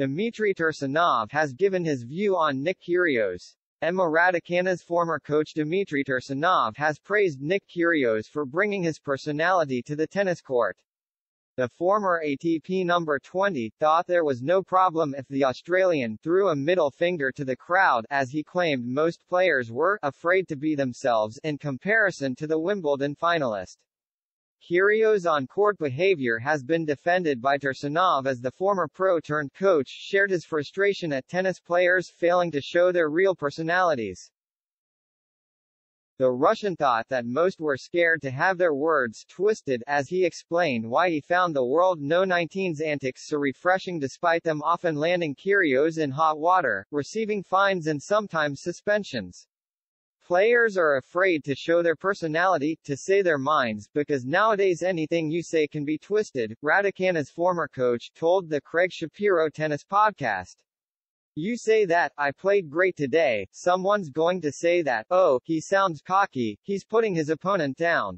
Dmitry Tursunov has given his view on Nick Kyrgios. Emma Raducanu's former coach Dmitry Tursunov has praised Nick Kyrgios for bringing his personality to the tennis court. The former ATP number 20 thought there was no problem if the Australian threw a middle finger to the crowd, as he claimed most players were afraid to be themselves in comparison to the Wimbledon finalist. Kyrgios' on-court behavior has been defended by Tursunov, as the former pro-turned-coach shared his frustration at tennis players failing to show their real personalities. The Russian thought that most were scared to have their words twisted, as he explained why he found the World No.19's antics so refreshing despite them often landing Kyrgios in hot water, receiving fines and sometimes suspensions. Players are afraid to show their personality, to say their minds, because nowadays anything you say can be twisted, Raducanu's former coach told the Craig Shapiro Tennis Podcast. You say that, I played great today, someone's going to say that, oh, he sounds cocky, he's putting his opponent down.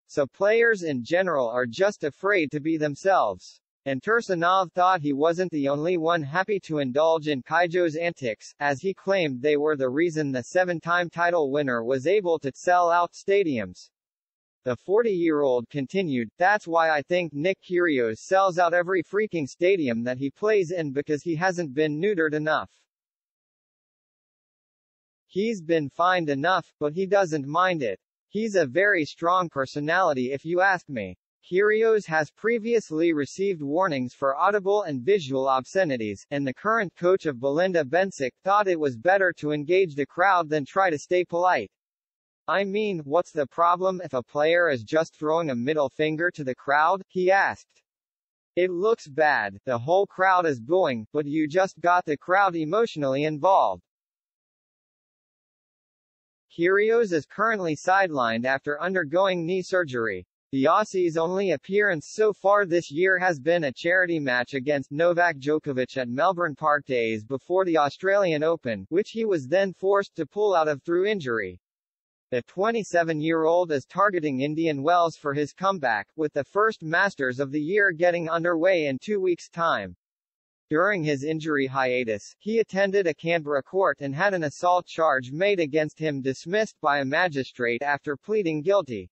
So players in general are just afraid to be themselves. And Tursunov thought he wasn't the only one happy to indulge in Kyrgios' antics, as he claimed they were the reason the 7-time title winner was able to sell out stadiums. The 40-year-old continued, that's why I think Nick Kyrgios sells out every freaking stadium that he plays in, because he hasn't been neutered enough. He's been fined enough, but he doesn't mind it. He's a very strong personality if you ask me. Kyrgios has previously received warnings for audible and visual obscenities, and the current coach of Belinda Bencic thought it was better to engage the crowd than try to stay polite. I mean, what's the problem if a player is just throwing a middle finger to the crowd? He asked. It looks bad, the whole crowd is booing, but you just got the crowd emotionally involved. Kyrgios is currently sidelined after undergoing knee surgery. The Aussie's only appearance so far this year has been a charity match against Novak Djokovic at Melbourne Park days before the Australian Open, which he was then forced to pull out of through injury. The 27-year-old is targeting Indian Wells for his comeback, with the first Masters of the year getting underway in 2 weeks' time. During his injury hiatus, he attended a Canberra court and had an assault charge made against him dismissed by a magistrate after pleading guilty.